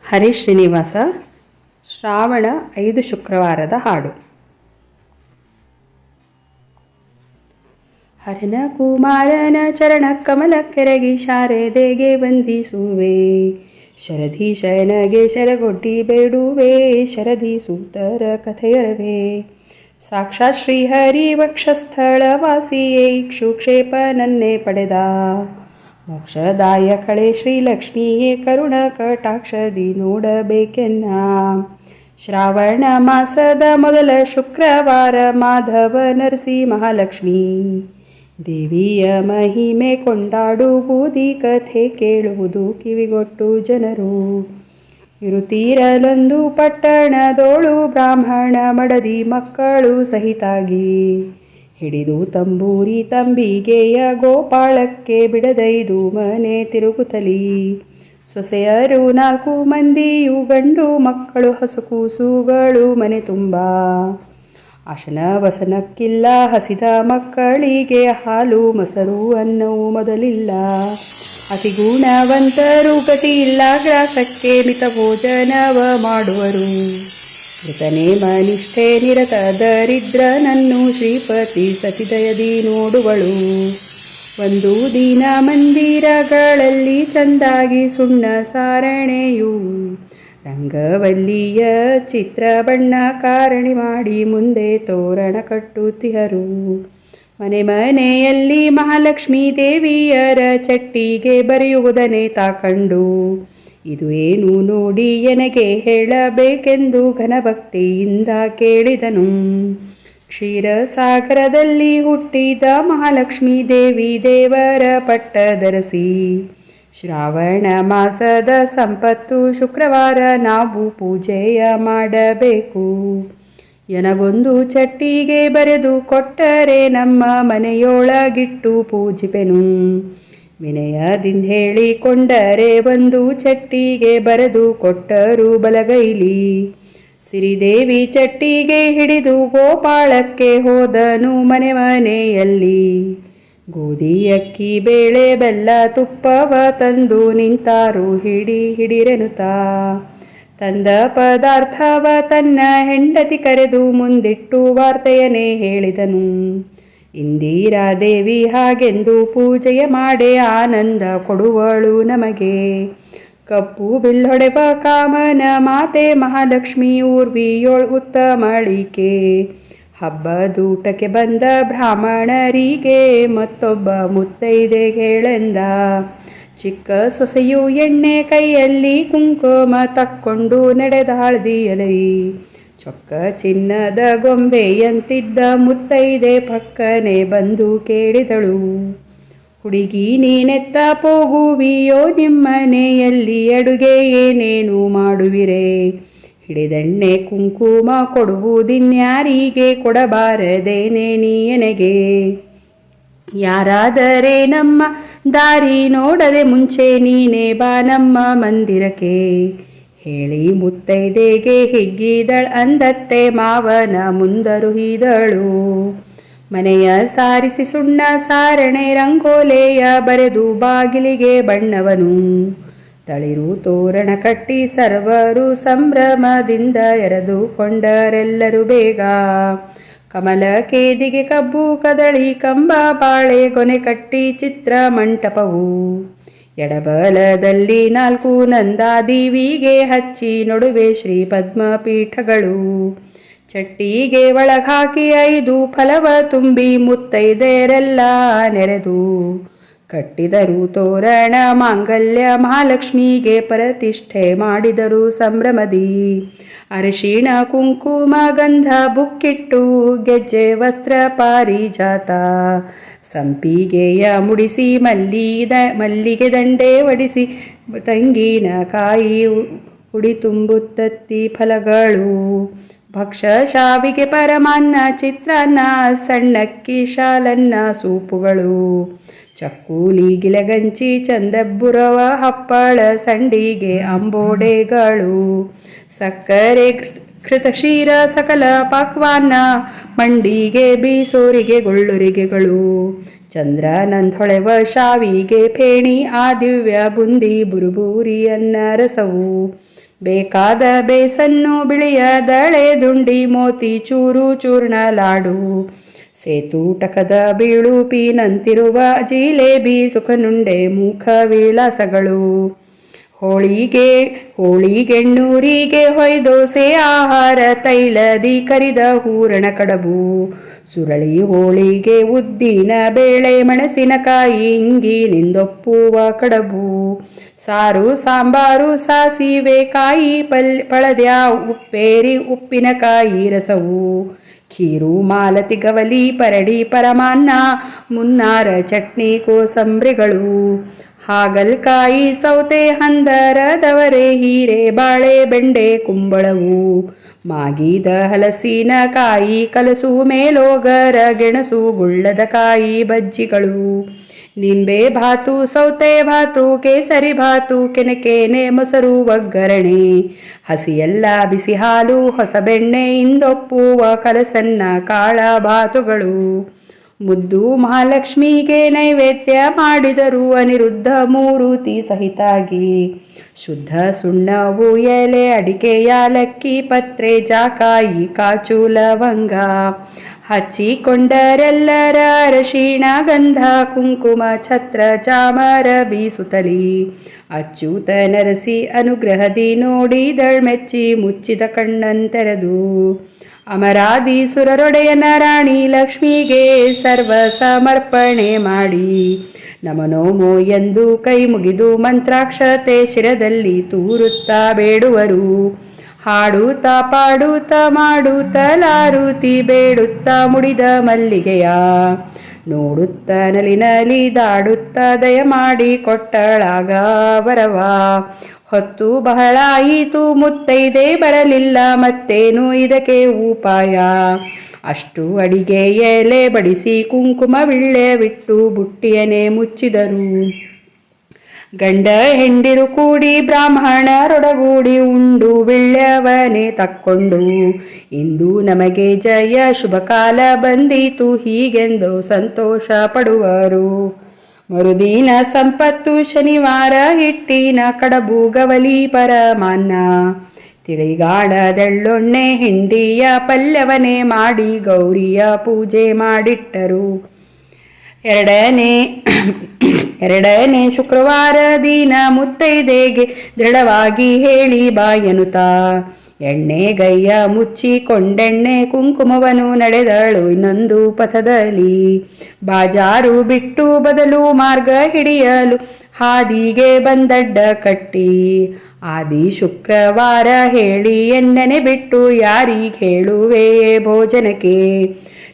ಹರಿ ಶ್ರೀನಿವಾಸ ಶ್ರಾವಣ 5 ಶುಕ್ರವಾರದ ಹಾಡು. ಹರನ ಕುಮಾರನ ಚರಣ ಕಮಲ ಕೆರಗಿ ಶಾರದೆಗೆ ವಂದಿಸುವೆ, ಶರಧಿ ಶಯನಗೆ ಶರಗೊಡ್ಡಿ ಬೇಡುವೆ, ಶರಧಿ ಸೂತರ ಕಥೆಯರವೆ. ಸಾಕ್ಷಾತ್ ಶ್ರೀಹರಿ ವಕ್ಷಸ್ಥಳ ವಾಸಿಯೇ ಇಕ್ಷುಕ್ಷೇಪ ನನ್ನೇ ಪಡೆದ, ಮೋಕ್ಷದಾಯಕಳೆ ಶ್ರೀಲಕ್ಷ್ಮಿಯೇ ಕರುಣ ಕಟಾಕ್ಷದಿ ನೋಡಬೇಕೆನ್ನ. ಶ್ರಾವಣ ಮಾಸದ ಮೊದಲ ಶುಕ್ರವಾರ ಮಾಧವ ನರಸಿ ಮಹಾಲಕ್ಷ್ಮಿ ದೇವಿಯ ಮಹಿಮೆ ಕೊಂಡಾಡುವುದಿ ಕಥೆ ಕೇಳುವುದು ಕಿವಿಗೊಟ್ಟು ಜನರು. ಇರುತ್ತೀರಲೊಂದು ಪಟ್ಟಣದೋಳು ಬ್ರಾಹ್ಮಣ ಮಡದಿ ಮಕ್ಕಳು ಸಹಿತಾಗಿ, ಹಿಡಿದು ತಂಬೂರಿ ತಂಬಿಗೆಯ ಗೋಪಾಳಕ್ಕೆ ಬಿಡದೈದು ಮನೆ ತಿರುಗುತ್ತಲಿ. ಸೊಸೆಯರು 4 ಮಂದಿಯು ಗಂಡು ಮಕ್ಕಳು ಹಸುಕೂಸುಗಳು ಮನೆ ತುಂಬ. ಆಶನ ವಸನಕ್ಕಿಲ್ಲ ಹಸಿದ ಮಕ್ಕಳಿಗೆ ಹಾಲು ಮೊಸರು ಅನ್ನವು ಮೊದಲಿಲ್ಲ. ಅತಿ ಗುಣವಂತರು ಗತಿ ಇಲ್ಲ ಗ್ರಾಸಕ್ಕೆ ಮಿತ ಭೋಜನವ ಮಾಡುವರು. ಮೃತನೇಮ ನಿಷ್ಠೆ ನಿರತ ದರಿದ್ರನನ್ನು ಶ್ರೀಪತಿ ಸತಿದಯದಿ ನೋಡುವಳು. ಒಂದು ದಿನ ಮಂದಿರಗಳಲ್ಲಿ ಚಂದಾಗಿ ಸುಣ್ಣ ಸಾರಣೆಯು ರಂಗವಲ್ಲಿಯ ಚಿತ್ರ ಬಣ್ಣ ಕಾರಣಿ ಮಾಡಿ ಮುಂದೆ ತೋರಣ ಕಟ್ಟುತ್ತಿಹರು. ಮನೆ ಮನೆಯಲ್ಲಿ ಮಹಾಲಕ್ಷ್ಮೀ ದೇವಿಯರ ಚಟ್ಟಿಗೆ ಬರೆಯುವುದನ್ನೇ ತಾಕಂಡು, ಇದು ಏನು ನೋಡಿ ಎನಗೆ ಹೇಳಬೇಕೆಂದು ಘನಭಕ್ತಿಯಿಂದ ಕೇಳಿದನು. ಕ್ಷೀರಸಾಗರದಲ್ಲಿ ಹುಟ್ಟಿದ ಮಹಾಲಕ್ಷ್ಮೀ ದೇವಿ ದೇವರ ಪಟ್ಟದರಸಿ, ಶ್ರಾವಣ ಮಾಸದ ಸಂಪತ್ತು ಶುಕ್ರವಾರ ನಾವು ಪೂಜೆಯ ಮಾಡಬೇಕು. ಎನಗೊಂದು ಚಟ್ಟಿಗೆ ಬರೆದು ಕೊಟ್ಟರೆ ನಮ್ಮ ಮನೆಯೊಳಗಿಟ್ಟು ಪೂಜಿಪೆನು. ವಿನಯದಿಂದ ಹೇಳಿಕೊಂಡರೆ ಒಂದು ಚಟ್ಟಿಗೆ ಬರೆದು ಕೊಟ್ಟರು ಬಲಗೈಲಿ. ಸಿರಿದೇವಿ ಚಟ್ಟಿಗೆ ಹಿಡಿದು ಗೋಪಾಳಕ್ಕೆ ಹೋದನು ಮನೆ ಮನೆಯಲ್ಲಿ. ಗೋಧಿ ಅಕ್ಕಿ ಬೇಳೆ ಬೆಲ್ಲ ತುಪ್ಪವ ತಂದು ನಿಂತಾರು ಹಿಡಿರೆನುತ್ತಾ. ತಂದ ಪದಾರ್ಥವ ತನ್ನ ಹೆಂಡತಿ ಕರೆದು ಮುಂದಿಟ್ಟು ವಾರ್ತೆಯನ್ನೇ ಹೇಳಿದನು. ಇಂದಿರಾದೇವಿ ಹಾಗೆಂದು ಪೂಜೆಯ ಮಾಡೇ ಆನಂದ ಕೊಡುವಳು ನಮಗೆ. ಕಪ್ಪು ಬಿಲ್ಲೊಡೆವ ಕಾಮನ ಮಾತೆ ಮಹಾಲಕ್ಷ್ಮಿ ಊರ್ವಿಯೊಳ್ ಉತ್ತಮಳಿಕೆ. ಹಬ್ಬದೂಟಕ್ಕೆ ಬಂದ ಬ್ರಾಹ್ಮಣರಿಗೆ ಮತ್ತೊಬ್ಬ ಮುತ್ತೈದೆಗೆ ಹೇಳೆಂದ. ಚಿಕ್ಕ ಸೊಸೆಯು ಎಣ್ಣೆ ಕೈಯಲ್ಲಿ ಕುಂಕುಮ ತಕ್ಕೊಂಡು ನಡೆದಾಳ್ದಿಯಲೈ. ಚೊಕ್ಕ ಚಿನ್ನದ ಗೊಂಬೆಯಂತಿದ್ದ ಮುತ್ತೈದೆ ಪಕ್ಕನೆ ಬಂದು ಕೇಳಿದಳು. ಹುಡುಗಿ ನೀನೆತ್ತ ಹೋಗುವಿಯೋ, ನಿಮ್ಮನೆಯಲ್ಲಿ ಅಡುಗೆ ಏನೇನು ಮಾಡುವಿರೆ? ಹಿಡಿದೆಣ್ಣೆ ಕುಂಕುಮ ಕೊಡುವುದಿನ್ಯಾರಿಗೆ, ಕೊಡಬಾರದೇನೆ ನೀನೆಗೆ? ಯಾರಾದರೆ ನಮ್ಮ ದಾರಿ ನೋಡದೆ ಮುಂಚೆ ನೀನೇ ಬಾ ನಮ್ಮ ಮಂದಿರಕ್ಕೆ. ಹೇಳಿ ಮುತ್ತೈದೆಗೆ ಹಿಗ್ಗಿದಳ್ ಅಂದತ್ತೆ ಮಾವನ ಮುಂದರುಹಿದಳು. ಮನೆಯ ಸಾರಿಸಿ ಸುಣ್ಣ ಸಾರಣೆ ರಂಗೋಲೆಯ ಬರೆದು ಬಾಗಿಲಿಗೆ ಬಣ್ಣವನು. ತಳಿರು ತೋರಣ ಕಟ್ಟಿ ಸರ್ವರು ಸಂಭ್ರಮದಿಂದ ಎರೆದುಕೊಂಡರೆಲ್ಲರೂ ಬೇಗ. ಕಮಲ ಕೇದಿಗೆ ಕಬ್ಬು ಕದಳಿ ಕಂಬ ಬಾಳೆ ಗೊನೆ ಕಟ್ಟಿ ಚಿತ್ರ ಮಂಟಪವು. ಎಡಬಲದಲ್ಲಿ 4 ನಂದಾದೀವಿಗೆ ಹಚ್ಚಿ ನಡುವೆ ಶ್ರೀ ಪದ್ಮಪೀಠಗಳು. ಚಟ್ಟಿಗೆ ಒಳಗಾಕಿ 5 ಫಲವ ತುಂಬಿ ಮುತ್ತೈದೆರೆಲ್ಲ ನೆರೆದು ಕಟ್ಟಿದರು ತೋರಣ ಮಾಂಗಲ್ಯ. ಮಹಾಲಕ್ಷ್ಮಿಗೆ ಪ್ರತಿಷ್ಠೆ ಮಾಡಿದರು ಸಂಭ್ರಮದಿ. ಅರಿಶಿಣ ಕುಂಕುಮ ಗಂಧ ಬುಕ್ಕಿಟ್ಟು ಗೆಜ್ಜೆ ವಸ್ತ್ರ ಪಾರಿಜಾತ ಸಂಪಿಗೆಯ ಮುಡಿಸಿ ಮಲ್ಲಿಗೆ ದಂಡೆ ಒಡಿಸಿ ತಂಗಿನ ಕಾಯಿ ಉಡಿ ತುಂಬುತ್ತತ್ತಿ ಫಲಗಳು. ಭಕ್ಷ ಶಾವಿಗೆ ಪರಮಾನ್ನ ಚಿತ್ರಾನ್ನ ಸಣ್ಣಕ್ಕಿ ಶಾಲನ್ನ ಸೂಪುಗಳು. ಚಕ್ಕೂಲಿ ಗಿಲಗಂಚಿ ಚಂದಬ್ಬುರವ ಹಪ್ಪಳ ಸಂಡಿಗೆ ಅಂಬೋಡೆಗಳು. ಸಕ್ಕರೆ ಕೃತಕ್ಷೀರ ಸಕಲ ಪಕ್ವಾನ್ನ ಮಂಡಿಗೆ ಬೀಸೋರಿಗೆ ಗೊಳ್ಳುರಿಗೆಗಳು. ಚಂದ್ರನಂದೊಳೆವ ಶಾವಿಗೆ ಫೇಣಿ ಆ ದಿವ್ಯ ಬುಂದಿ ಬುರುಬೂರಿ ಅನ್ನ ರಸವು. ಬೇಕಾದ ಬೇಸನ್ನು ಬಿಳಿಯ ದಳೆ ದುಂಡಿ ಮೋತಿ ಚೂರು ಚೂರ್ಣ ಲಾಡು ಸೇತೂಟಕದ ಬೀಳು ಪೀನಂತಿರುವ ಜಿಲೇಬಿ ಸುಖನುಂಡೆ ಮುಖ ವಿಳಾಸಗಳು ಹೋಳಿಗೆಣ್ಣೂರಿಗೆ ಹೊಯ್ದೋಸೆ ಆಹಾರ ತೈಲದಿ ಕರಿದ ಹೂರಣ ಕಡಬು ಸುರಳಿ ಹೋಳಿಗೆ ಉದ್ದಿನ ಬೇಳೆ ಮೆಣಸಿನಕಾಯಿ ಇಂಗಿನಿಂದೊಪ್ಪುವ ಕಡಬು ಸಾರು ಸಾಂಬಾರು ಸಾಸಿವೆ ಕಾಯಿ ಪಳದ್ಯ ಉಪ್ಪೇರಿ ಉಪ್ಪಿನಕಾಯಿ ರಸವು ಖೀರು ಮಾಲತಿ ಗವಲಿ ಪರಡಿ ಪರಮಾನ್ನ ಮುನ್ನಾರ ಚಟ್ನಿ ಕೋಸಂಬ್ರಿಗಳು ಹಾಗಲ್ಕಾಯಿ ಸೌತೆ ಹಂದರದವರೆ ಹೀರೆ ಬಾಳೆ ಬೆಂಡೆ ಕುಂಬಳವು ಮಾಗಿದ ಹಲಸಿನ ಕಾಯಿ ಕಲಸು ಮೇಲೋಗರ ಗೆಣಸು ಗುಳ್ಳದ ಕಾಯಿ ಬಜ್ಜಿಗಳು ನಿಂಬೆ ಭಾತು ಸೌತೆ ಭಾತು ಕೇಸರಿ ಭಾತು ಕೆನಕೇನೆ ಮೊಸರು ಒಗ್ಗರಣೆ ಹಸಿಯೆಲ್ಲ ಬಿಸಿ ಹಾಲು ಹೊಸ ಬೆಣ್ಣೆ ಇಂದೊಪ್ಪುವ ಕಲಸನ್ನ ಕಾಳ ಭಾತುಗಳು ಮುದ್ದು ಮಹಾಲಕ್ಷ್ಮಿಗೆ ನೈವೇದ್ಯ ಮಾಡಿದರು ಅನಿರುದ್ಧ ಮೂರುತಿ ಸಹಿತಾಗಿ ಶುದ್ಧ ಸುಣ್ಣವು ಎಲೆ ಅಡಿಕೆ ಯಾಲಕ್ಕಿ ಪತ್ರೆ ಜಾಕಾಯಿ ಕಾಚು ಲವಂಗ ಹಚ್ಚಿಕೊಂಡರೆಲ್ಲರ ಅರಶಿಣ ಗಂಧ ಕುಂಕುಮ ಛತ್ರ ಚಾಮರ ಬೀಸುತ್ತಲಿ ಅಚ್ಯುತ ನರಸಿ ಅನುಗ್ರಹದಿ ನೋಡಿದಳ್ ಮೆಚ್ಚಿ ಮುಚ್ಚಿದ ಕಣ್ಣಂತೆರೆದು ಅಮರಾದಿ ಸುರರೊಡೆಯನ ರಾಣಿ ಲಕ್ಷ್ಮಿಗೆ ಸರ್ವ ಸಮರ್ಪಣೆ ಮಾಡಿ ನಮನೋಮೋ ಎಂದು ಕೈ ಮುಗಿದು ಮಂತ್ರಾಕ್ಷತೆ ಶಿರದಲ್ಲಿ ತೂರುತ್ತಾ ಬೇಡುವರು ಹಾಡುತ್ತಾ ಪಾಡುತ್ತಾ ಮಾಡುತ್ತಾ ಲಾರುತಿ ಬೇಡುತ್ತಾ ಮುಡಿದ ಮಲ್ಲಿಗೆಯ ನೋಡುತ್ತ ನಲಿ ದಾಡುತ್ತಾ ದಯಮಾಡಿ ಕೊಟ್ಟಳಾಗ ವರವ ಹೊತ್ತು ಬಹಳ ಆಯಿತು ಮುತ್ತೈದೆ ಬರಲಿಲ್ಲ ಮತ್ತೇನು ಇದಕ್ಕೆ ಉಪಾಯ ಅಷ್ಟು ಅಡಿಗೆ ಎಲೆ ಬಡಿಸಿ ಕುಂಕುಮ ವಿಳ್ಳೆ ಬಿಟ್ಟು ಬುಟ್ಟಿಯನೆ ಮುಚ್ಚಿದರು ಗಂಡ ಹೆಂಡಿರು ಕೂಡಿ ಬ್ರಾಹ್ಮಣರೊಡಗೂಡಿ ಉಂಡು ವಿಳ್ಯವನೆ ತಕ್ಕೊಂಡು ಇಂದು ನಮಗೆ ಜಯ ಶುಭ ಕಾಲ ಬಂದೀತು ಹೀಗೆಂದು ಸಂತೋಷ ಪಡುವರು ಮರುದಿನ ಸಂಪತ್ತು ಶನಿವಾರ ಹಿಟ್ಟಿನ ಕಡಬು ಗವಲಿ ಪರಮಾನ್ನ ತಿಳಿಗಾಡದೆಳ್ಳೊಣ್ಣೆ ಹಿಂಡಿಯ ಪಲ್ಯವನೆ ಮಾಡಿ ಗೌರಿಯ ಪೂಜೆ ಮಾಡಿಟ್ಟರು ಎರಡನೇ ಶುಕ್ರವಾರ ದಿನ ಮುತ್ತೈದೆಗೆ ದೃಢವಾಗಿ ಹೇಳಿ ಬಾಯನುತಾ ಎಣ್ಣೆಗೈಯ ಮುಚ್ಚಿಕೊಂಡೆಣ್ಣೆ ಕುಂಕುಮವನು ನಡೆದಳು ಇನ್ನೊಂದು ಪಥದಲ್ಲಿ ಬಾಜಾರು ಬಿಟ್ಟು ಬದಲು ಮಾರ್ಗ ಹಿಡಿಯಲು ಹಾದಿಗೆ ಬಂದಡ್ಡ ಕಟ್ಟಿ ಆದಿ ಶುಕ್ರವಾರ ಹೇಳಿ ಎಣ್ಣನೆ ಬಿಟ್ಟು ಯಾರಿಗೆ ಹೇಳುವೆ ಭೋಜನಕ್ಕೆ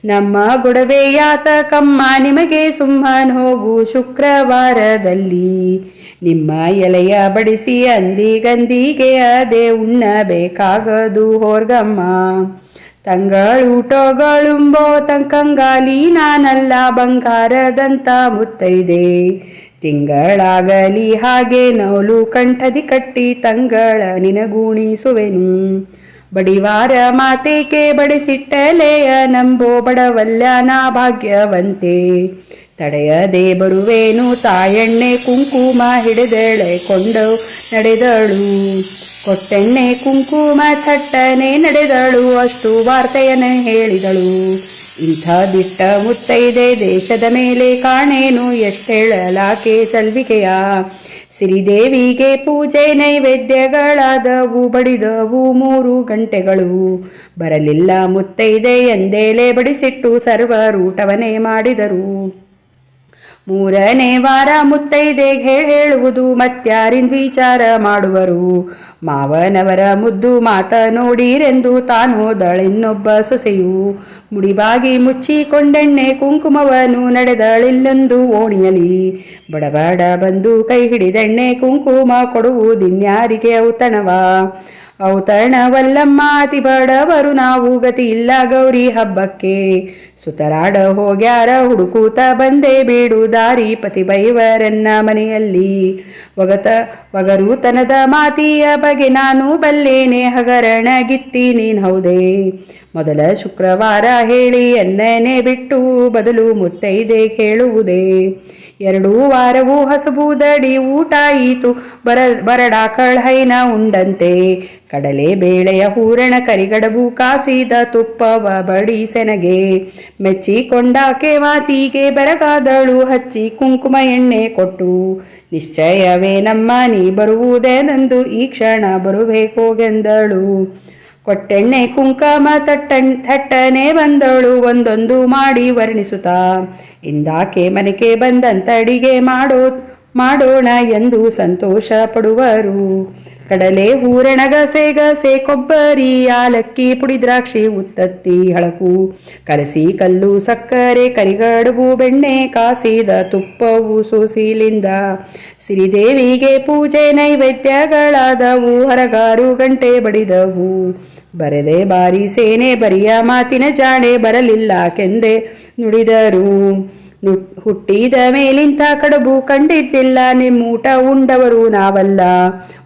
ನಮ್ಮ ಗೊಡವೆಯಾತ ಕಮ್ಮ ನಿಮಗೆ ಸುಮ್ಮನ್ ಹೋಗು ಶುಕ್ರವಾರದಲ್ಲಿ ನಿಮ್ಮ ಎಲೆಯ ಬಡಿಸಿ ಅಂದಿಗಂದಿಗೆ ಅದೇ ಉಣ್ಣಬೇಕಾಗದು ಹೋರ್ಗಮ್ಮ ತಂಗಳೂಟಗಳುಂಬೋ ತಂಕಂಗಾಲಿ ನಾನಲ್ಲ ಬಂಗಾರದಂತ ಮುತ್ತೈದೆ ತಿಂಗಳಾಗಲಿ ಹಾಗೆ ನವಲು ಕಂಠದಿ ಕಟ್ಟಿ ತಂಗಳ ನಿನಗೂಣಿಸುವೆನು ಬಡಿವಾರ ಮಾತೇಕೆ ಬಡಿಸಿಟ್ಟಲೆಯ ನಂಬೋ ಬಡವಲ್ಲ ನಾ ಭಾಗ್ಯವಂತೆ ತಡೆಯದೆ ಬರುವೇನು ತಾಯಣ್ಣೆ ಕುಂಕುಮ ಹಿಡಿದೆಳೆ ಕೊಂಡು ನಡೆದಳು ಕೊಟ್ಟೆಣ್ಣೆ ಕುಂಕುಮ ಥಟ್ಟನೆ ನಡೆದಳು ಅಷ್ಟು ವಾರ್ತೆಯನ್ನು ಹೇಳಿದಳು ಇಂಥ ದಿಟ್ಟ ಮುತ್ತೈದೆ ದೇಶದ ಮೇಲೆ ಕಾಣೇನು ಎಷ್ಟೇಳಲಾಕೆ ಸಲ್ವಿಕೆಯ ಸಿರಿದೇವಿಗೆ ಪೂಜೆ ನೈವೇದ್ಯಗಳಾದವು ಬಡಿದವು 3 ಗಂಟೆಗಳು ಬರಲಿಲ್ಲ ಮುತ್ತೈದೆ ಎಂದೇಳೆ ಬಡಿಸಿಟ್ಟು ಸರ್ವರೂಟವನೇ ಮಾಡಿದರು 3ನೇ ವಾರ ಮುತ್ತೈದೆಗೆ ಹೇಳುವುದು ಮತ್ಯಾರಿಂದ ವಿಚಾರ ಮಾಡುವರು ಮಾವನವರ ಮುದ್ದು ಮಾತ ನೋಡಿರೆಂದು ತಾನು ಹೋದಳಿನ್ನೊಬ್ಬ ಸೊಸೆಯು ಮುಡಿಬಾಗಿ ಮುಚ್ಚಿಕೊಂಡೆಣ್ಣೆ ಕುಂಕುಮವನು ನಡೆದಳಿಲ್ಲೊಂದು ಓಣಿಯಲಿ ಬಡಬಡ ಬಂದು ಕೈ ಹಿಡಿದೆಣ್ಣೆ ಕುಂಕುಮ ಕೊಡುವುದಿನ್ಯಾರಿಗೆ ಔತಣವ ಔತಣವಲ್ಲಮ್ಮ ಅತಿ ಬಡವರು ನಾವು ಗತಿ ಇಲ್ಲ ಗೌರಿ ಹಬ್ಬಕ್ಕೆ ಸುತರಾಡ ಹೋಗ್ಯಾರ ಹುಡುಕೂತ ಬಂದೆ ಬೀಡು ದಾರಿ ಪತಿ ಬೈವರನ್ನ ಮನೆಯಲ್ಲಿ ಒಗರುತನದ ಮಾತಿಯ ಬಗೆ ನಾನು ಬಲ್ಲೇನೆ ಹಗರಣ ಗಿತ್ತಿ ನೀನ್ ಹೌದೇ ಮೊದಲ ಶುಕ್ರವಾರ ಹೇಳಿ ಎಣ್ಣನೆ ಬಿಟ್ಟು ಬದಲು ಮುತ್ತೈದೆ ಹೇಳುವುದೇ ಎರಡೂ ವಾರವೂ ಹಸುಬೂದಡಿ ಊಟ ಆಯಿತು ಬರಡಾಕಳ ಹೈನ ಉಂಡಂತೆ. ಕಡಲೆ ಬೇಳೆಯ ಹೂರಣ ಕರಿಗಡಬು ಕಾಸಿದ ತುಪ್ಪವ ಬಡಿಸೆನಗೆ. ಮೆಚ್ಚಿಕೊಂಡಾಕೆ ಮಾತಿಗೆ ಬೆರಗಾದಳು ಹಚ್ಚಿ ಕುಂಕುಮ ಎಣ್ಣೆ ಕೊಟ್ಟು. ನಿಶ್ಚಯವೇ ನಮ್ಮ ನೀ ಬರುವುದೇನೆಂದು ಈ ಕ್ಷಣ ಬರಬೇಕೋಗೆಂದಳು. ಕೊಟ್ಟೆಣ್ಣೆ ಕುಂಕುಮ ಥಟ್ಟನೆ ಬಂದಳು ಒಂದೊಂದು ಮಾಡಿ ವರ್ಣಿಸುತ್ತಾ. ಇಂದಾಕೆ ಮನೆಗೆ ಬಂದಂತಡಿಗೆ ಮಾಡೋಣ ಎಂದು ಸಂತೋಷ ಪಡುವರು. ಕಡಲೆ ಹೂರಣ ಗಸೆ ಕೊಬ್ಬರಿ ಯಾಲಕ್ಕಿ ಪುಡಿ ದ್ರಾಕ್ಷಿ ಉತ್ತತ್ತಿ ಹಳಕು ಕಲಸಿ ಕಲ್ಲು ಸಕ್ಕರೆ ಕರಿಗಡುಬು ಬೆಣ್ಣೆ ಕಾಸಿದ ತುಪ್ಪವು ಸೋಸಿಲಿಂದ. ಸಿರಿದೇವಿಗೆ ಪೂಜೆ ನೈವೇದ್ಯಗಳಾದವು ಹೊರಗಾರು ಗಂಟೆ ಬಡಿದವು. ಬರದೆ ಬಾರಿ ಸೇನೆ ಬರಿಯ ಮಾತಿನ ಜಾಣೆ ಬರಲಿಲ್ಲ ಕೆಂದೆ ನುಡಿದರು. ಹುಟ್ಟಿದ ಮೇಲಿಂಥ ಕಡುಬು ಕಂಡಿದ್ದಿಲ್ಲ ನಿಮ್ಮೂಟ ಉಂಡವರು ನಾವಲ್ಲ.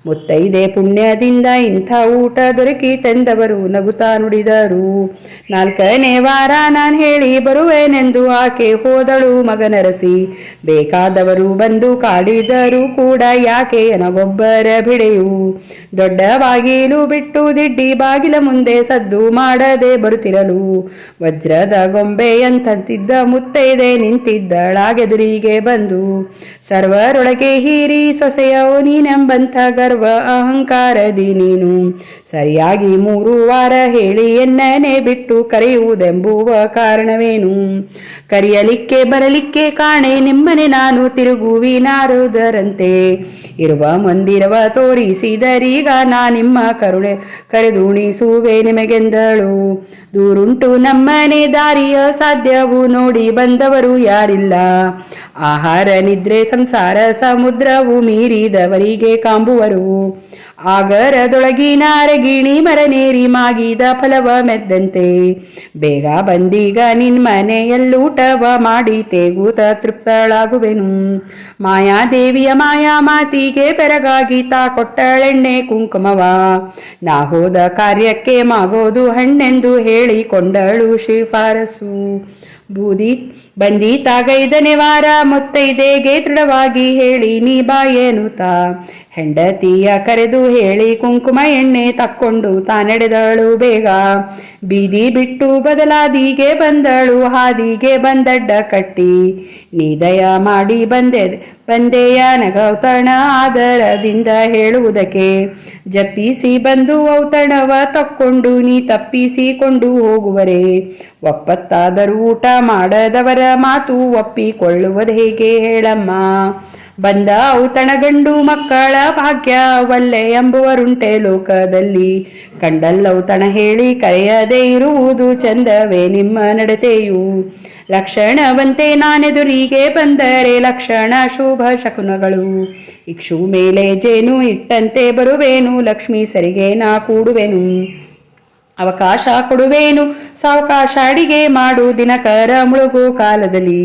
ಮುತ್ತೈದೆ ಪುಣ್ಯದಿಂದ ಇಂಥ ಊಟ ದೊರಕಿತೆಂದವರು ನಗುತ್ತಾ ನುಡಿದರು. 4ನೇ ವಾರ ನಾನ್ ಹೇಳಿ ಬರುವೆನೆಂದು ಆಕೆ ಹೋದಳು ಮಗನರಸಿ. ಬೇಕಾದವರು ಬಂದು ಕಾಡಿದರು ಕೂಡ ಯಾಕೆ ಎನಗೊಬ್ಬರ ಬಿಡೆಯು. ದೊಡ್ಡ ಬಾಗಿಲು ಬಿಟ್ಟು ದಿಡ್ಡಿ ಬಾಗಿಲ ಮುಂದೆ ಸದ್ದು ಮಾಡದೆ ಬರುತ್ತಿರಲು. ವಜ್ರದ ಗೊಂಬೆಯಂತಿದ್ದ ಮುತ್ತೈದೆ ನಿಂತಿದ್ದಳಾಗೆದುರಿಗೆ ಬಂದು. ಸರ್ವರೊಳಗೆ ಹೀರಿ ಸೊಸೆಯೋ ನೀನೆಂಬಂಥ ಗರ್ವ ಅಹಂಕಾರದಿ ನೀನು ಸರಿಯಾಗಿ 3 ವಾರ ಹೇಳಿ ಎನ್ನನೆ ಬಿಟ್ಟು ಕರೆಯುವುದೆಂಬುವ ಕಾರಣವೇನು. ಕರೆಯಲಿಕ್ಕೆ ಬರಲಿಕ್ಕೆ ಕಾಣೆ ನಿಮ್ಮನೆ ನಾನು ತಿರುಗುವಿನಾರುದರಂತೆ. ಇರುವ ಮಂದಿರವ ತೋರಿಸಿದರೀಗ ನಾ ನಿಮ್ಮ ಕರೆದುಣಿಸುವೆ ನಿಮಗೆಂದಳು. ದೂರುಂಟು ನಮ್ಮನೆ ದಾರಿಯ ಸಾಧ್ಯವು ನೋಡಿ ಬಂದವರು ಯಾರಿಲ್ಲ. ಆಹಾರ ನಿದ್ರೆ ಸಂಸಾರ ಸಮುದ್ರವು ಮೀರಿದವರಿಗೆ ಕಾಂಬುವರು. ಆಗರದೊಳಗಿನ ಅರಗಿಣಿ ಮರನೇರಿ ಮಾಗಿದ ಫಲವ ಮೆದ್ದಂತೆ. ಬೇಗ ಬಂದೀಗ ನಿನ್ಮನೆಯಲ್ಲೂಟವ ಮಾಡಿ ತೇಗೂತ ತೃಪ್ತಳಾಗುವೆನು. ಮಾಯಾದೇವಿಯ ಮಾಯಾ ಮಾತಿಗೆ ಬೆರಗಾಗಿ ತಾ ಕೊಟ್ಟಳೆಣ್ಣೆ ಕುಂಕುಮವ. ನಾ ಹೋದ ಕಾರ್ಯಕ್ಕೆ ಮಾಗೋದು ಹಣ್ಣೆಂದು ಹೇಳಿಕೊಂಡಳು ಶಿಫಾರಸು. ಬಂದೀತಾಗೈದನೇ ವಾರ ಮುತ್ತೈದೆಗೆ ದೃಢವಾಗಿ ಹೇಳಿ ನೀ ಬಾಯೇನುತ್ತಾ. ಹೆಂಡತಿಯ ಕರೆದು ಹೇಳಿ ಕುಂಕುಮ ಎಣ್ಣೆ ತಕ್ಕೊಂಡು ತಾನೆಡೆದಳು ಬೇಗ. ಬೀದಿ ಬಿಟ್ಟು ಬದಲಾದಿಗೆ ಬಂದಳು ಹಾದಿಗೆ ಬಂದಡ್ಡ ಕಟ್ಟಿ. ನೀ ದಯ ಮಾಡಿ ಬಂದೆಯ ನಗೌತಣ ಆದರದಿಂದ ಹೇಳುವುದಕ್ಕೆ. ಜಪ್ಪಿಸಿ ಬಂದು ಔತಣವ ತಕ್ಕೊಂಡು ನೀ ತಪ್ಪಿಸಿಕೊಂಡು ಹೋಗುವರೆ. ಒಪ್ಪತ್ತಾದರೂ ಊಟ ಮಾಡದವರ ಮಾತು ಒಪ್ಪಿಕೊಳ್ಳುವುದು ಹೇಗೆ ಹೇಳಮ್ಮ. ಬಂದ ಔತಣ ಗಂಡು ಮಕ್ಕಳ ಭಾಗ್ಯ ವಲ್ಲೆ ಎಂಬುವರುಂಟೆ ಲೋಕದಲ್ಲಿ. ಕಂಡಲ್ಲೌತಣ ಹೇಳಿ ಕರೆಯದೇ ಇರುವುದು ಚಂದವೇ ನಿಮ್ಮ ನಡತೆಯು. ಲಕ್ಷಣವಂತೆ ನಾನೆದುರಿಗೆ ಬಂದರೆ ಲಕ್ಷಣ ಶುಭ ಶಕುನಗಳು. ಇಕ್ಷು ಮೇಲೆ ಜೇನು ಇಟ್ಟಂತೆ ಬರುವೇನು ಲಕ್ಷ್ಮೀ ಸರಿಗೆ ನಾ ಕೂಡುವೆನು. ಅವಕಾಶ ಕೊಡುವೇನು ಸಾವಕಾಶ ಅಡಿಗೆ ಮಾಡು ದಿನಕರ ಮುಳುಗು ಕಾಲದಲ್ಲಿ.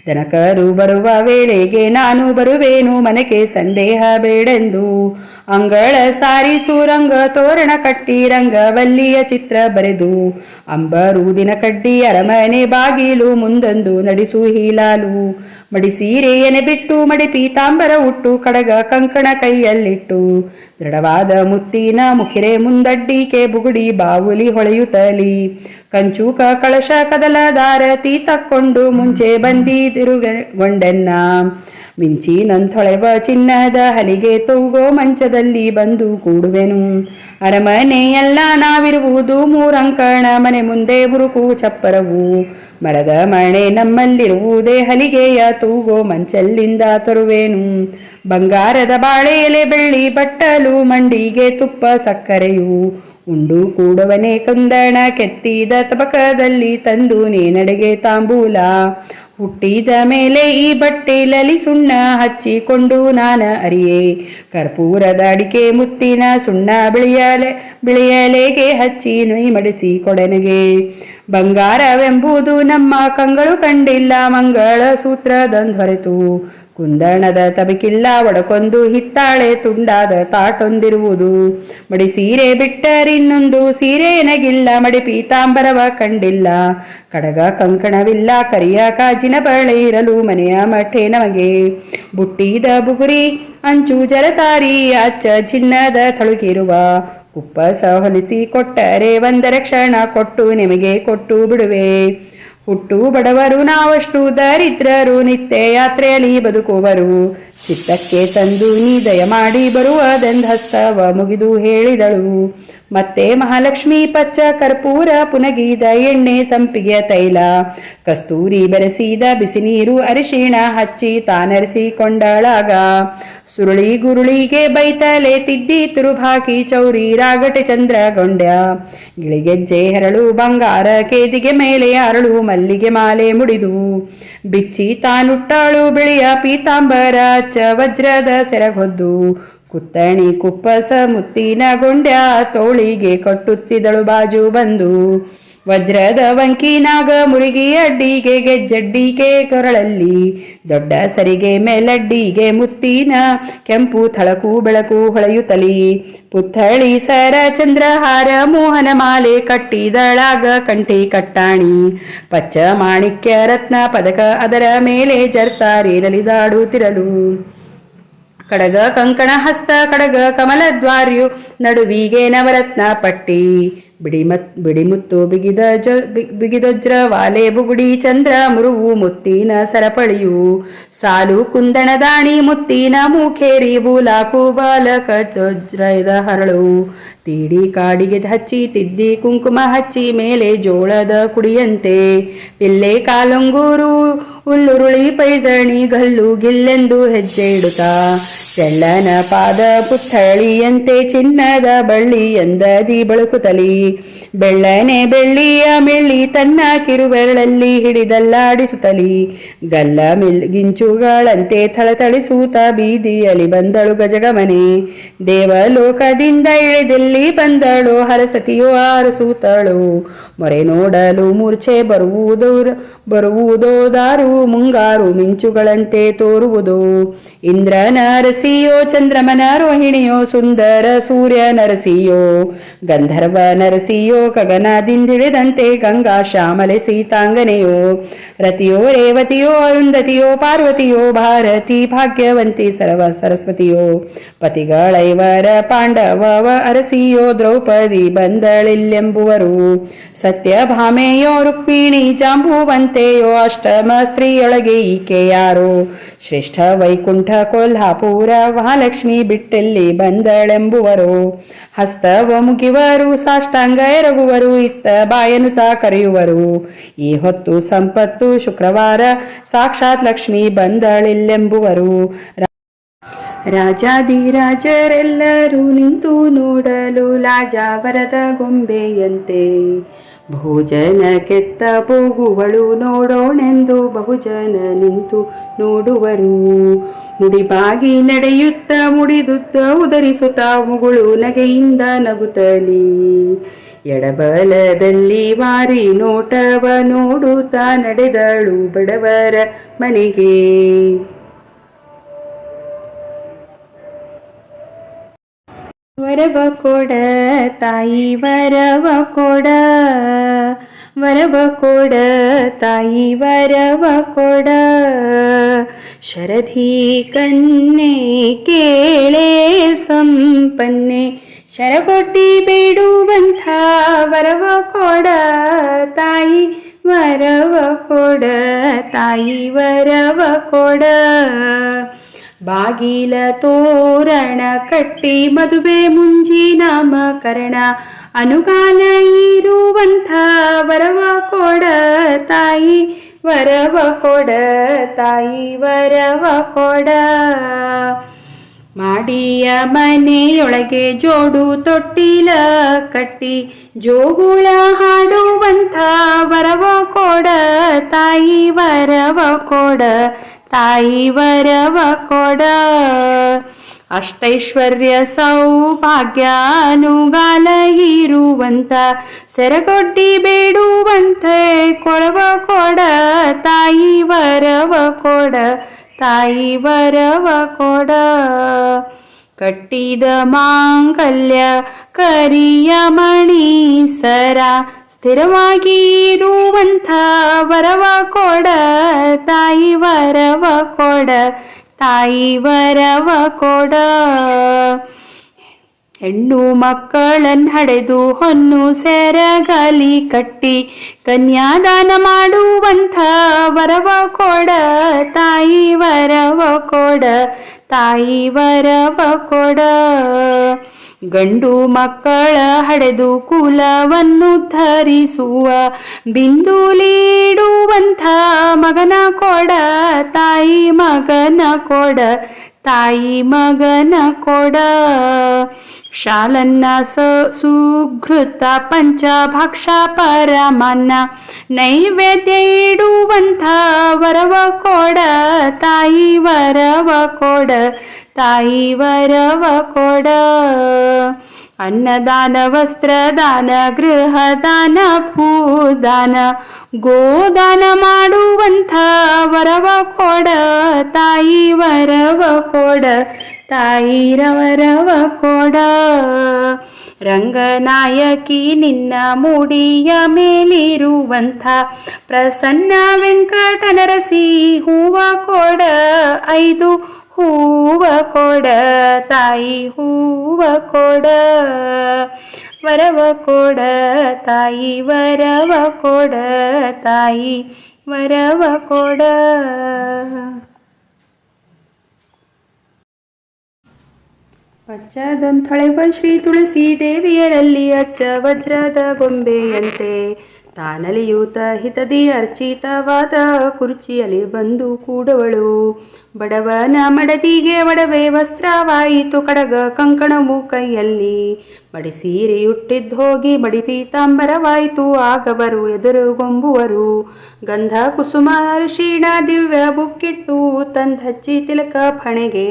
ದನಕರು ಬರುವ ವೇಳೆಗೆ ನಾನು ಬರುವೇನು ಮನೆಗೆ ಸಂದೇಹ ಬೇಡೆಂದು. ಅಂಗಳ ಸಾರಿಸು ರಂಗ ತೋರಣ ಕಟ್ಟಿ ರಂಗವಲ್ಲಿಯ ಚಿತ್ರ ಬರೆದು. ಅಂಬರೂದಿನ ಕಡ್ಡಿ ಅರಮನೆ ಬಾಗಿಲು ಮುಂದೊಂದು ನಡೆಸು ಹೀಲಾಲು. ಮಡಿಸೀರೆಯನೆ ಬಿಟ್ಟು ಮಡಿ ಪೀತಾಂಬರ ಉಟ್ಟು ಕಡಗ ಕಂಕಣ ಕೈಯಲ್ಲಿಟ್ಟು. ದೃಢವಾದ ಮುತ್ತಿನ ಮುಖಿರೆ ಮುಂದಡ್ಡಿಕೆ ಬುಗುಡಿ ಬಾವುಲಿ ಹೊಳೆಯುತ್ತಲಿ. ಕಂಚೂಕ ಕಳಶ ಕದಲದಾರತಿ ತಕ್ಕೊಂಡು ಮುಂಚೆ ಬಂದಿರುಗೊಂಡೆನ್ನ. ಮಿಂಚಿನಂಥೊಳೆವ ಚಿನ್ನದ ಹಲಿಗೆ ತೂಗೋ ಮಂಚದಲ್ಲಿ ಬಂದು ಕೂಡುವೆನು. ಅರಮನೆಯೆಲ್ಲ ನಾವಿರುವುದು 3 ಅಂಕಣ ಮನೆ ಮುಂದೆ ಮುರುಕು ಚಪ್ಪರವು. ಮರದ ಮಣೆ ನಮ್ಮಲ್ಲಿರುವುದೇ ಹಲಿಗೆಯ ತೂಗೋ ಮಂಚಲ್ಲಿಂದ ತರುವೇನು. ಬಂಗಾರದ ಬಾಳೆ ಎಲೆ ಬೆಳ್ಳಿ ಬಟ್ಟಲು ಮಂಡಿಗೆ ತುಪ್ಪ ಸಕ್ಕರೆಯು. ಉಂಡು ಕೂಡವನೇ ಕುಂದಣ ಕೆತ್ತಿದ ತಬಕದಲ್ಲಿ ತಂದು ನೇನಡೆಗೆ ತಾಂಬೂಲ. ಹುಟ್ಟಿದ ಮೇಲೆ ಈ ಬಟ್ಟೆಲಲಿ ಸುಣ್ಣ ಹಚ್ಚಿಕೊಂಡು ನಾನ ಅರಿಯೇ. ಕರ್ಪೂರದ ಅಡಿಕೆ ಮುತ್ತಿನ ಸುಣ್ಣ ಬಿಳಿಯಲೆಗೆ ಹಚ್ಚಿ ನೊಯ್ ಮಡಿಸಿ ಕೊಡನೆಗೆ. ಬಂಗಾರವೆಂಬುದು ನಮ್ಮ ಕಂಗಳು ಕಂಡಿಲ್ಲ ಮಂಗಳ ಸೂತ್ರದಂದ್ ಹೊರೆತು. ಕುಂದಣದ ತಬಕಿಲ್ಲ ಒಡಕೊಂದು ಹಿತ್ತಾಳೆ ತುಂಡಾದ ತಾಟೊಂದಿರುವುದು. ಮಡಿ ಸೀರೆ ಬಿಟ್ಟರಿನ್ನೊಂದು ಸೀರೆ ನಗಿಲ್ಲ, ಮಡಿ ಪೀತಾಂಬರವ ಕಂಡಿಲ್ಲ. ಕಡಗ ಕಂಕಣವಿಲ್ಲ, ಕರಿಯ ಕಾಜಿನ ಬಳೆ ಇರಲು ಮನೆಯ ಮಠೆ ನಮಗೆ. ಬುಟ್ಟಿದ ಬುಗುರಿ ಅಂಚು ಜರತಾರಿ ಅಚ್ಚ ಚಿನ್ನದ ತಳುಕಿರುವ. ಕುಪ್ಪಸ ಹೊಲಿಸಿ ಕೊಟ್ಟರೆ ಒಂದರ ಕ್ಷಣ ಕೊಟ್ಟು ನಿಮಗೆ ಕೊಟ್ಟು ಬಿಡುವೆ. ಹುಟ್ಟು ಬಡವರು ನಾವಷ್ಟು ದರಿದ್ರರು, ನಿತ್ಯ ಯಾತ್ರೆಯಲ್ಲಿ ಬದುಕುವರು. ಚಿತ್ತಕ್ಕೆ ತಂದು ನೀ ದಯಮಾಡಿ ಬರುವುದೆಂದು ಹಸ್ತವ ಮುಗಿದು ಹೇಳಿದಳು. ಮತ್ತೆ ಮಹಾಲಕ್ಷ್ಮಿ ಪಚ್ಚ ಕರ್ಪೂರ ಪುನಗಿದ ಎಣ್ಣೆ ಸಂಪಿಗೆ ತೈಲ ಕಸ್ತೂರಿ ಬೆರೆಸಿದ ಬಿಸಿ ನೀರು ಅರಿಶಿಣ ಹಚ್ಚಿ ತಾನರಿಸಿಕೊಂಡಳಾಗ. ಸುರುಳಿ ಗುರುಳಿಗೆ ಬೈತಲೆ ತಿದ್ದಿ ತುರುಬಾಕಿ ಚೌರಿ ರಾಗಟೆ ಚಂದ್ರ ಗೊಂಡ್ಯ. ಗಿಳಿಗೆಜ್ಜೆ ಹರಳು ಬಂಗಾರ ಕೇದಿಗೆ ಮೇಲೆ ಅರಳು ಮಲ್ಲಿಗೆ ಮಾಲೆ ಮುಡಿದು. ಬಿಚ್ಚಿ ತಾನುಟ್ಟಾಳು ಬಿಳಿಯ ಪೀತಾಂಬರ ಅಚ್ಚ ವಜ್ರದ ಸೆರಗೊದ್ದು. ಕುತ್ತಣಿ ಕುಪ್ಪಸ ಮುತ್ತಿನ ಗೊಂಡ್ಯ ತೋಳಿಗೆ ಕಟ್ಟುತ್ತಿದಳು ಬಾಜು ಬಂದು. ವಜ್ರದ ವಂಕಿನಾಗ ಮುರುಗಿ ಅಡ್ಡಿಗೆ ಗೆಜ್ಜಡ್ಡಿಗೆ ಕೊರಳಲ್ಲಿ. ದೊಡ್ಡ ಸರಿಗೆ ಮೇಲಡ್ಡಿಗೆ ಮುತ್ತಿನ ಕೆಂಪು ಥಳಕು ಬೆಳಕು ಹೊಳೆಯುತ್ತಲಿ. ಪುತ್ಥಳಿ ಸರ ಚಂದ್ರಹಾರ ಮೋಹನ ಮಾಲೆ ಕಟ್ಟಿದಳಾಗ ಕಂಠಿ ಕಟ್ಟಾಣಿ. ಪಚ್ಚ ಮಾಣಿಕ್ಯ ರತ್ನ ಪದಕ ಅದರ ಮೇಲೆ ಜರ್ತಾರೆ ನಲಿದಾಡುತ್ತಿರಲು. ಕಡಗ ಕಂಕಣ ಹಸ್ತ ಕಡಗ ಕಮಲದ್ವಾರ್ಯು ನಡುವಿಗೆ ನವರತ್ನ ಪಟ್ಟಿ. ಬಿಡಿಮುತ್ತು ಬಿಗಿದೊಜ್ರ ವಾಲೆ ಬುಗುಡಿ ಚಂದ್ರ ಮುರುವು ಮುತ್ತಿನ ಸರಪಳಿಯು. ಸಾಲು ಕುಂದಣ ದಾಣಿ ಮುತ್ತಿನ ಮೂಖೇರಿ ಬೂಲಾಕು ಬಾಲಕ ವಜ್ರದ ಹರಳು. ತೀಡಿ ಕಾಡಿಗೆ ಹಚ್ಚಿ ತಿದ್ದಿ ಕುಂಕುಮ ಹಚ್ಚಿ ಮೇಲೆ ಜೋಳದ ಕುಡಿಯಂತೆ. ಪಿಲ್ಲೆ ಕಾಲುಂಗೂರು ಉಲ್ಲುರುಳಿ ಪೈಜಣಿ ಗಲ್ಲು ಗಿಲ್ಲೆಂದು ಹೆಜ್ಜೆ ಇಡುತ್ತಾ. ಚೆಳ್ಳನ ಪಾದ ಪುತ್ಥಳಿಯಂತೆ ಚಿನ್ನದ ಬಳ್ಳಿ ಎಂದದಿ ಬಳುಕುತ್ತಲಿ. ಬೆಳ್ಳನೆ ಬೆಳ್ಳಿಯ ಮೆಳ್ಳಿ ತನ್ನ ಕಿರುಬೆರಳಲ್ಲಿ ಹಿಡಿದಲ್ಲಾಡಿಸುತ್ತಲಿ. ಗಲ್ಲ ಗಿಂಚುಗಳಂತೆ ಥಳಥಳಿಸೂತ ಬೀದಿಯಲ್ಲಿ ಬಂದಳು ಗಜಗಮನೆ. ದೇವಲೋಕದಿಂದ ಇಳಿದೆಲ್ಲಿ ಬಂದಳು ಹರಸತಿಯೋ ಅರಸೂತಳು. ಮೊರೆ ನೋಡಲು ಮೂರ್ಛೆ ಬರುವುದೋ ದಾರು ಮುಂಗಾರು ಮಿಂಚುಗಳಂತೆ ತೋರುವುದು. ಇಂದ್ರ ನರಸಿಯೋ ಚಂದ್ರಮನ ರೋಹಿಣಿಯೋ ಸುಂದರ ಸೂರ್ಯ ನರಸಿಯೋ. ಗಂಧರ್ವ ನರಸಿಯೋ ಗಗನದಿಂದಿಳಿದಂತೆ ಗಂಗಾ ಶ್ಯಾಮಲೆ ಸೀತಾಂಗನೆಯೋ. ರತಿಯೋ ರೇವತಿಯೋ ಅರುಂಧತಿಯೋ ಪಾರ್ವತಿಯೋ ಭಾರತಿ ಭಾಗ್ಯವಂತಿ ಸರಸ್ವತಿಯೋ. ಪತಿಗಳೈವರ ಪಾಂಡವವ ಅರಸಿಯೋ ದ್ರೌಪದಿ ಬಂದಳಿಲ್ಲೆಂಬುವರು. ಸತ್ಯಭಾಮೆಯೋ ರುಕ್ಮಿಣಿ ಜಾಂಬುವಂತೆಯೋ ಅಷ್ಟಮ ಸ್ತ್ರೀಯೊಳಗೆ ಈಕೆ ಯಾರೋ. ಶ್ರೇಷ್ಠ ವೈಕುಂಠ ಕೊಲ್ಹಾಪುರ ಮಹಾಲಕ್ಷ್ಮಿ ಬಿಟ್ಟೆಲ್ಲಿ ಬಂದಳೆಂಬುವರು. ಹಸ್ತವ ಮುಗಿವರು ಸಾಷ್ಟಾಂಗ ಎರಗುವರು ಇತ್ತ ಬಾಯನುತ ಕರೆಯುವರು. ಈ ಹೊತ್ತು ಸಂಪತ್ತು ಶುಕ್ರವಾರ ಸಾಕ್ಷಾತ್ ಲಕ್ಷ್ಮಿ ಬಂದಳಿಲ್ಲೆಂಬುವರು. ರಾಜಾದಿರಾಜರೆಲ್ಲರೂ ನಿಂತು ನೋಡಲು ಲಾಜಾವರದ ಗೊಂಬೆಯಂತೆ. ಭೋಜನ ಕೆತ್ತ ಹೋಗುವಳು ನೋಡೋಣೆಂದು ಬಹುಜನ ನಿಂತು ನೋಡುವರು. ಮುಡಿಬಾಗಿ ನಡೆಯುತ್ತ ಮುಡಿದುತ್ತ ಉದರಿಸುತ್ತ ಮುಗುಳು ನಗೆಯಿಂದ ನಗುತ್ತಲಿ. ಎಡಬಲದಲ್ಲಿ ವಾರಿ ನೋಟವ ನೋಡುತ್ತಾ ನಡೆದಳು ಬಡವರ ಮನೆಗೆ. ವರವ ಕೊಡ ತಾಯಿ ವರವ ಕೊಡ, ವರವ ಕೊಡ ತಾಯಿ ವರವ ಕೊಡ. ಶರಧಿ ಕನ್ನೆ ಕೇಳೆ ಸಂಪನ್ನೆ, ಶರಗೊಡ್ಡಿ ಬೇಡುವಂಥ ವರವ ಕೊಡ ತಾಯಿ ವರವ ಕೊಡ, ತಾಯಿ ವರವ ಕೊಡ. ಬಾಗಿಲ ತೋರಣ ಕಟ್ಟಿ ಮದುವೆ ಮುಂಜಿ ನಾಮಕರಣ ಅನುಗಾಲ ಇರುವಂಥ ವರವ ಕೊಡ ತಾಯಿ ವರವ ಕೊಡ, ತಾಯಿ ವರವ ಕೊಡ. ಮಾಡಿಯ ಮನೆಯೊಳಗೆ ಜೋಡು ತೊಟ್ಟಿಲ ಕಟ್ಟಿ ಜೋಗುಳ ಹಾಡುವಂಥ ವರವ ಕೊಡ ತಾಯಿ ವರವ ಕೊಡ, ತಾಯಿ ವರವ ಕೊಡ. ಅಷ್ಟೈಶ್ವರ್ಯ ಸೌಭಾಗ್ಯ ಅನುಗಾಲ ಇರುವಂತ ಸೆರಗೊಡ್ಡಿ ಬೇಡುವಂತೆ ಕೊಳವ ಕೊಡ ತಾಯಿ ವರವ ಕೊಡ, ತಾಯಿ ವರವ ಕೊಡ. ಕಟ್ಟಿದ ಮಾಂಗಲ್ಯ ಕರಿಯ ಮಣಿ ಸರ ಸ್ಥಿರವಾಗಿ ಇರುವಂಥ ವರವ ಕೊಡ. ತಾಯಿ ವರವ ಕೊಡ. ತಾಯಿ ವರವ ಕೊಡ. ಹೆಣ್ಣು ಮಕ್ಕಳನ್ನ ಹಡೆದು ಹೊನ್ನು ಸೆರಗಲಿ ಕಟ್ಟಿ ಕನ್ಯಾದಾನ ಮಾಡುವಂಥ ವರವ ಕೊಡ. ತಾಯಿ ವರವ ಕೊಡ. ತಾಯಿ ವರವ ಕೊಡ. ಗಂಡು ಮಕ್ಕಳ ಹಡೆದು ಕುಲವನ್ನು ಧರಿಸುವ ಬಿಂದುಲಿಡುವಂಥ ಮಗನ ಕೊಡ. ತಾಯಿ ಮಗನ ಕೊಡ. ತಾಯಿ ಮಗನ ಕೊಡ. ಶಾಲನ್ನ ಸುಘೃತ ಪಂಚಭಕ್ಷ ಪರಮನ್ನ ನೈವೇದ್ಯ ಇಡುವಂಥ ವರವ ಕೊಡ. ತಾಯಿ ವರವ ಕೊಡ. ತಾಯಿ ವರವ ಕೊಡ. ಅನ್ನದಾನ ವಸ್ತ್ರದಾನ ಗೃಹದಾನ ಭೂದಾನ ಗೋದಾನ ಮಾಡುವಂಥ ವರವ ಕೊಡ. ತಾಯಿ ವರವ ಕೊಡ. ತಾಯಿ ವರವ ಕೊಡ. ರಂಗನಾಯಕಿ ನಿನ್ನ ಮುಡಿಯ ಮೇಲಿರುವಂಥ ಪ್ರಸನ್ನ ವೆಂಕಟನರಸಿ ಹೂವ ಕೊಡ. 5 ಹೂವ ಕೊಡ. ತಾಯಿ ಹೂವ ಕೊಡ. ವರವ ಕೊಡ. ತಾಯಿ ವರವ ಕೊಡ. ತಾಯಿ ವರವ ಕೊಡ. ಪಚ್ಚದೊಂಥೊಳೆವ ಶ್ರೀ ತುಳಸಿ ದೇವಿಯರಲ್ಲಿ ಅಚ್ಚ ವಜ್ರದ ಗೊಂಬೆಯಂತೆ ತಾನಲಿಯೂತ ಹಿತದಿ ಅರ್ಚಿತವಾದ ಕುರ್ಚಿಯಲ್ಲಿ ಬಂದು ಕೂಡವಳು. ಬಡವನ ಮಡದಿಗೆ ಒಡವೆ ವಸ್ತ್ರವಾಯಿತು ಕಡಗ ಕಂಕಣವು ಕೈಯಲ್ಲಿ. ಮಡಿಸೀರೆಯುಟ್ಟಿದ್ದು ಹೋಗಿ ಮಡಿ ಪೀತಾಂಬರವಾಯಿತು ಆಗವರು ಎದುರುಗೊಂಬುವರು. ಗಂಧ ಕುಸುಮ ಅರಿಶಿಣ ದಿವ್ಯ ಬುಕ್ಕಿಟ್ಟು ತಂದಚ್ಚಿ ತಿಲಕ ಫಣೆಗೆ.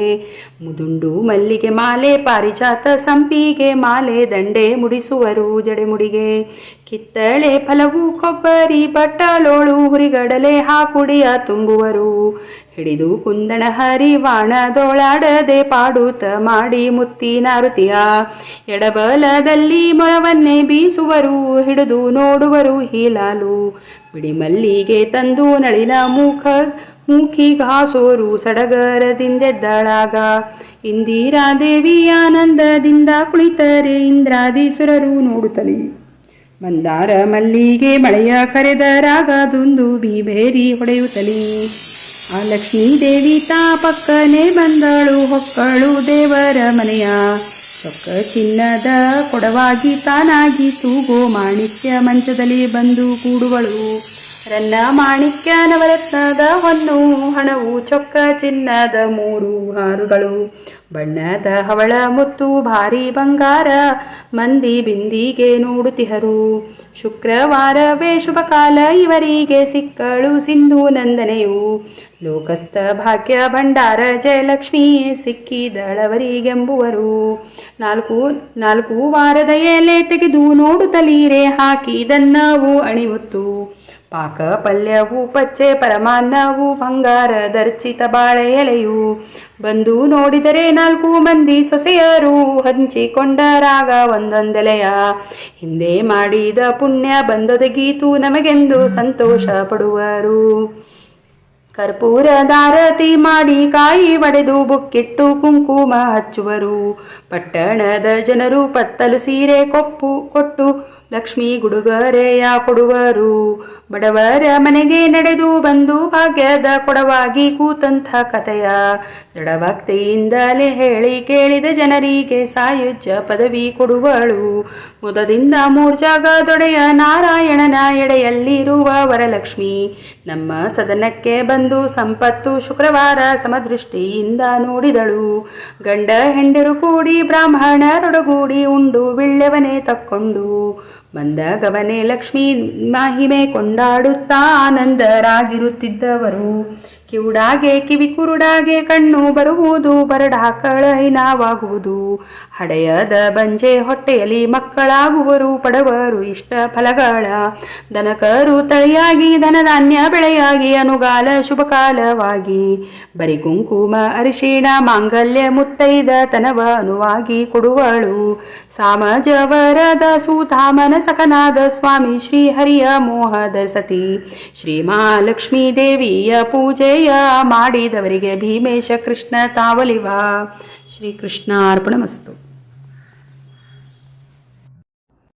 ಮುದುಂಡು ಮಲ್ಲಿಗೆ ಮಾಲೆ ಪಾರಿಜಾತ ಸಂಪಿಗೆ ಮಾಲೆ ದಂಡೆ ಮುಡಿಸುವರು ಜಡೆಮುಡಿಗೆ. ಕಿತ್ತಳೆ ಫಲವು ಕೊಬ್ಬರಿ ಬಟ್ಟಲೋಳು ಹುರಿಗಡಲೆ ಹಾಕುಡಿಯ ತುಂಬುವರು. ಹಿಡಿದು ಕುಂದಣ ಹರಿವಾಣದೊಳಾಡದೆ ಪಾಡುತ್ತ ಮಾಡಿ ಮುತ್ತಿನ ಋತಿಯ. ಎಡಬಲದಲ್ಲಿ ಮೊರವನ್ನೇ ಬೀಸುವರು ಹಿಡಿದು ನೋಡುವರು ಹೀಲಾಲು. ಬಿಡಿ ಮಲ್ಲಿಗೆ ತಂದು ನಳಿನ ಮೂಕಿಗಾಸೋರು ಸಡಗರದಿಂದೆದ್ದಳಾಗ. ಇಂದಿರಾದೇವಿ ಆನಂದದಿಂದ ಕುಳಿತರೆ ಇಂದ್ರಾದೀಸುರರು ನೋಡುತ್ತಲೇ. ಮಂದಾರ ಮಲ್ಲಿಗೆ ಮಳೆಯ ಕರೆದರಾಗ ದುಂದುಬಿ ಬೇರಿ ಹೊಡೆಯುತ್ತಲೇ. ಆ ಲಕ್ಷ್ಮೀ ದೇವಿ ತಾ ಪಕ್ಕನೆ ಬಂದಳು ಹೊಕ್ಕಳು ದೇವರ ಮನೆಯ. ಚೊಕ್ಕ ಚಿನ್ನದ ಕೊಡವಾಗಿ ತಾನಾಗಿ ತೂಗೋ ಮಾಣಿಕ್ಯ ಮಂಚದಲ್ಲಿ ಬಂದು ಕೂಡುವಳು. ರನ್ನ ಮಾಣಿಕ್ಯ ನವರತ್ನದ ಹೊನ್ನು ಹಣವು ಚೊಕ್ಕ ಚಿನ್ನದ 3 ಹಾರುಗಳು. ಬಣ್ಣದ ಹವಳ ಮುತ್ತು ಭಾರಿ ಬಂಗಾರ ಮಂದಿ ಬಿಂದಿಗೆ ನೋಡುತ್ತಿಹರು. ಶುಕ್ರವಾರವೇ ಶುಭ ಕಾಲ ಇವರಿಗೆ ಸಿಕ್ಕಳು ಸಿಂಧು ನಂದನೆಯು. ಲೋಕಸ್ಥ ಭಾಗ್ಯ ಭಂಡಾರ ಜಯಲಕ್ಷ್ಮಿ ಸಿಕ್ಕಿದಳವರಿಗೆಂಬುವರು. 4 ವಾರದ ಎಲೆ ತೆಗೆದು ನೋಡುತ್ತಲೀರೆ ಹಾಕಿದನ್ನವು ಅಣಿಮುತ್ತು. ಪಾಕ ಪಲ್ಯವು ಪಚ್ಚೆ ಪರಮಾನ್ನವು ಬಂಗಾರದರ್ಚಿತ ಬಾಳೆ ಎಲೆಯು. ಬಂದು ನೋಡಿದರೆ 4 ಮಂದಿ ಸೊಸೆಯರು ಹಂಚಿಕೊಂಡರಾಗ ಒಂದೊಂದೆಲೆಯ. ಹಿಂದೆ ಮಾಡಿದ ಪುಣ್ಯ ಬಂದೊದಗೀತು ನಮಗೆಂದು ಸಂತೋಷ ಪಡುವರು. ಕರ್ಪೂರದಾರತಿ ಮಾಡಿ ಕಾಯಿ ಒಡೆದು ಬುಕ್ಕಿಟ್ಟು ಕುಂಕುಮ ಹಚ್ಚುವರು. ಪಟ್ಟಣದ ಜನರು ಪತ್ತಲು ಸೀರೆ ಕೊಟ್ಟು ಲಕ್ಷ್ಮೀ ಗುಡುಗರೆಯ ಕೊಡುವರು. ಬಡವರ ಮನೆಗೆ ನಡೆದು ಬಂದು ಭಾಗ್ಯದ ಕೊಡವಾಗಿ ಕೂತಂಥ ಕಥೆಯ. ದೃಢಭಕ್ತಿಯಿಂದಲೇ ಹೇಳಿ ಕೇಳಿದ ಜನರಿಗೆ ಸಾಯುಜ್ಯ ಪದವಿ ಕೊಡುವಳು. ಮುದದಿಂದ ಮೂರ್ಜಾಗದೊಡೆಯ ನಾರಾಯಣನ ಎಡೆಯಲ್ಲಿರುವ ವರಲಕ್ಷ್ಮಿ ನಮ್ಮ ಸದನಕ್ಕೆ ಬಂದು ಸಂಪತ್ತು ಶುಕ್ರವಾರ ಸಮದೃಷ್ಟಿಯಿಂದ ನೋಡಿದಳು. ಗಂಡ ಹೆಂಡರು ಕೂಡಿ ಬ್ರಾಹ್ಮಣರೊಡಗೂಡಿ ಉಂಡು ವಿಳ್ಳೆವನೆ ತಕ್ಕೊಂಡು ಬಂದಗವನೇ ಲಕ್ಷ್ಮೀ ಮಹಿಮೆ ಕೊಂಡಾಡುತ್ತಾ ಆನಂದರಾಗಿರುತ್ತಿದ್ದವರು. ಕಿವುಡಾಗೆ ಕಿವಿ ಕುರುಡಾಗೆ ಕಣ್ಣು ಬರುವುದು ಬರಡಾಕಳ ಹಿನಾವಾಗುವುದು ಹಡೆಯದ ಬಂಜೆ ಹೊಟ್ಟೆಯಲ್ಲಿ ಮಕ್ಕಳಾಗುವರು ಪಡವರು ಇಷ್ಟ ಫಲಗಳ ದನಕರು ತಳಿಯಾಗಿ ಧನಧಾನ್ಯ ಬೆಳೆಯಾಗಿ ಅನುಗಾಲ ಶುಭಕಾಲವಾಗಿ ಬರಿ ಕುಂಕುಮ ಅರಿಶಿಣ ಮಾಂಗಲ್ಯ ಮುತ್ತೈದ ತನವ ಅನುವಾಗಿ ಕೊಡುವಳು ಸಾಮಜವರದ ಸೂತಾಮನ ಸಕನಾದ ಸ್ವಾಮಿ ಶ್ರೀಹರಿಯ ಮೋಹದ ಸತಿ ಶ್ರೀ ಮಹಾಲಕ್ಷ್ಮೀ ದೇವಿಯ ಪೂಜೆಯ ಮಾಡಿದವರಿಗೆ ಭೀಮೇಶ ಕೃಷ್ಣ ತಾವಲಿವ ಶ್ರೀಕೃಷ್ಣಾರ್ಪಣಮಸ್ತು.